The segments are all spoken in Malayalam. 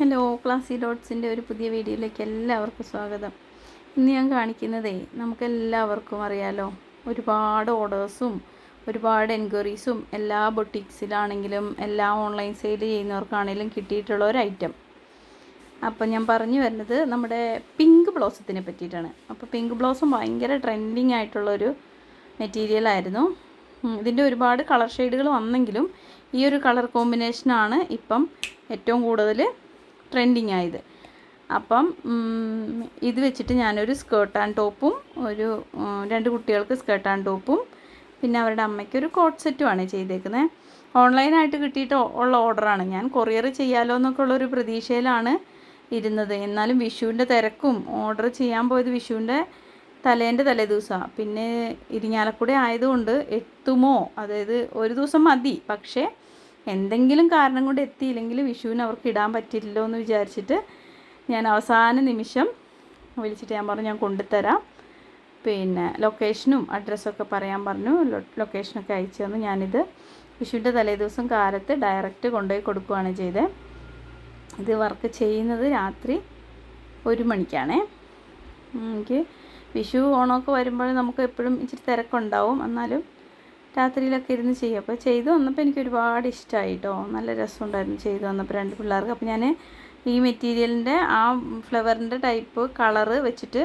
ഹലോ, ക്ലാസി ഡോട്ട്സിൻ്റെ ഒരു പുതിയ വീഡിയോയിലേക്ക് എല്ലാവർക്കും സ്വാഗതം. ഇന്ന് ഞാൻ കാണിക്കുന്നതേ നമുക്കെല്ലാവർക്കും അറിയാലോ, ഒരുപാട് ഓർഡേഴ്സും ഒരുപാട് എൻക്വയറീസും എല്ലാ ബൊട്ടിക്സിലാണെങ്കിലും എല്ലാ ഓൺലൈൻ സെയിൽ ചെയ്യുന്നവർക്കാണെങ്കിലും കിട്ടിയിട്ടുള്ള ഒരു ഐറ്റം. അപ്പം ഞാൻ പറഞ്ഞു വരുന്നത് നമ്മുടെ പിങ്ക് ബ്ലോസത്തിനെ പറ്റിയിട്ടാണ്. അപ്പോൾ പിങ്ക് ബ്ലോസം ഭയങ്കര ട്രെൻഡിങ് ആയിട്ടുള്ളൊരു മെറ്റീരിയലായിരുന്നു. ഇതിൻ്റെ ഒരുപാട് കളർ ഷെയ്ഡുകൾ വന്നെങ്കിലും ഈ ഒരു കളർ കോമ്പിനേഷനാണ് ഇപ്പം ഏറ്റവും കൂടുതൽ ട്രെൻഡിങ് ആയത്. അപ്പം ഇത് വെച്ചിട്ട് ഞാനൊരു സ്കേർട്ട് ആൻഡ് ടോപ്പും ഒരു 2 കുട്ടികൾക്ക് സ്കേർട്ട് ആൻഡ് ടോപ്പും പിന്നെ അവരുടെ അമ്മയ്ക്കൊരു കോട്ട് സെറ്റുമാണ് ചെയ്തേക്കുന്നത്. ഓൺലൈനായിട്ട് കിട്ടിയിട്ട് ഉള്ള ഓർഡറാണ്. ഞാൻ കൊറിയർ ചെയ്യാമല്ലോ എന്നൊക്കെ ഉള്ളൊരു പ്രതീക്ഷയിലാണ് ഇരുന്നത്. എന്നാലും വിഷുവിൻ്റെ തിരക്കും ഓർഡർ ചെയ്യാൻ പോയത് വിഷുവിൻ്റെ തലേൻ്റെ തലേ ദിവസമാണ്. പിന്നെ ഇരിങ്ങാലക്കുട ആയതുകൊണ്ട് എത്തുമോ, അതായത് ഒരു ദിവസം മതി, പക്ഷേ എന്തെങ്കിലും കാരണം കൊണ്ട് എത്തിയില്ലെങ്കിൽ വിഷുവിന് അവർക്ക് ഇടാൻ പറ്റില്ലല്ലോ എന്ന് വിചാരിച്ചിട്ട് ഞാൻ അവസാന നിമിഷം വിളിച്ചിട്ട് ഞാൻ പറഞ്ഞു ഞാൻ കൊണ്ടുതരാം, പിന്നെ ലൊക്കേഷനും അഡ്രസ്സൊക്കെ പറയാൻ പറഞ്ഞു. ലൊക്കേഷനൊക്കെ അയച്ചു തന്നു. ഞാനിത് വിഷുവിൻ്റെ തലേ ദിവസം കാലത്ത് ഡയറക്റ്റ് കൊണ്ടുപോയി കൊടുക്കുകയാണ് ചെയ്തത്. ഇത് വർക്ക് ചെയ്യുന്നത് രാത്രി 1 മണിക്കാണേ. എനിക്ക് വിഷു ഓണമൊക്കെ വരുമ്പോൾ നമുക്ക് എപ്പോഴും ഇച്ചിരി തിരക്കുണ്ടാവും, എന്നാലും രാത്രിയിലൊക്കെ ഇരുന്ന് ചെയ്യും. അപ്പോൾ ചെയ്തു വന്നപ്പോൾ എനിക്ക് ഒരുപാട് ഇഷ്ടമായി കേട്ടോ. നല്ല രസമുണ്ടായിരുന്നു ചെയ്തു വന്നപ്പോൾ 2 പിള്ളേർക്ക്. അപ്പോൾ ഞാൻ ഈ മെറ്റീരിയലിൻ്റെ ആ ഫ്ലവറിൻ്റെ ടൈപ്പ് കളറ് വെച്ചിട്ട്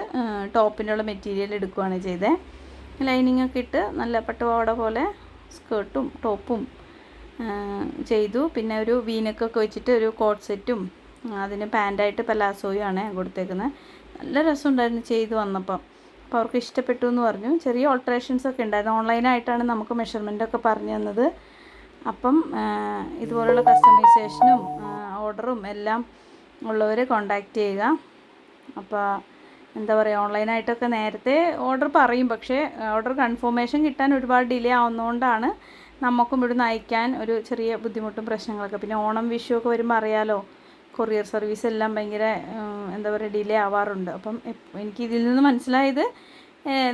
ടോപ്പിനുള്ള മെറ്റീരിയൽ എടുക്കുകയാണ് ചെയ്തത്. ലൈനിങ്ങൊക്കെ ഇട്ട് നല്ല പട്ടുപാവാട പോലെ സ്കേർട്ടും ടോപ്പും ചെയ്തു. പിന്നെ ഒരു വീനക്കൊക്കെ വെച്ചിട്ട് ഒരു കോട്ട് സെറ്റും അതിന് പാൻറ്റായിട്ട് പലാസോയും ആണ് കൊടുത്തേക്കുന്നത്. നല്ല രസമുണ്ടായിരുന്നു ചെയ്തു വന്നപ്പം. അപ്പോൾ അവർക്ക് ഇഷ്ടപ്പെട്ടു എന്ന് പറഞ്ഞു. ചെറിയ ഓൾട്രേഷൻസൊക്കെ ഉണ്ടായിരുന്നു. ഓൺലൈനായിട്ടാണ് നമുക്ക് മെഷർമെൻറ്റൊക്കെ പറഞ്ഞു തന്നത്. അപ്പം ഇതുപോലുള്ള കസ്റ്റമൈസേഷനും ഓർഡറും എല്ലാം ഉള്ളവരെ കോണ്ടാക്റ്റ് ചെയ്യുക. അപ്പോൾ എന്താ പറയുക, ഓൺലൈനായിട്ടൊക്കെ നേരത്തെ ഓർഡർ പറയും, പക്ഷേ ഓർഡർ കൺഫർമേഷൻ കിട്ടാൻ ഒരുപാട് ഡിലേ ആവുന്നതുകൊണ്ടാണ് നമുക്കും ഇവിടുന്ന് അയക്കാൻ ഒരു ചെറിയ ബുദ്ധിമുട്ടും പ്രശ്നങ്ങളൊക്കെ. പിന്നെ ഓണം വിഷു ഒക്കെ വരുമ്പോൾ അറിയാലോ, കൊറിയർ സർവീസ് എല്ലാം ഭയങ്കര എന്താ പറയുക ഡിലേ ആവാറുണ്ട്. അപ്പം എനിക്ക് ഇതിൽ നിന്ന് മനസ്സിലായത്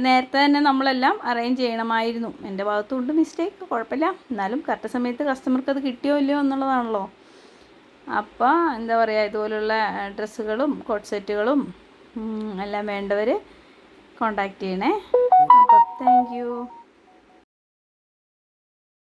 നേരത്തെ തന്നെ നമ്മളെല്ലാം അറേഞ്ച് ചെയ്യണമായിരുന്നു. എൻ്റെ ഭാഗത്തുകൊണ്ട് മിസ്റ്റേക്ക്, കുഴപ്പമില്ല, എന്നാലും കറക്റ്റ് സമയത്ത് കസ്റ്റമർക്ക് അത് കിട്ടിയോ ഇല്ലയോ എന്നുള്ളതാണല്ലോ. അപ്പോൾ എന്താ പറയുക, ഇതുപോലുള്ള ഡ്രസ്സുകളും കോട്ട് സെറ്റുകളും എല്ലാം വേണ്ടവർ കോണ്ടാക്റ്റ് ചെയ്യണേ. അപ്പോൾ താങ്ക് യു.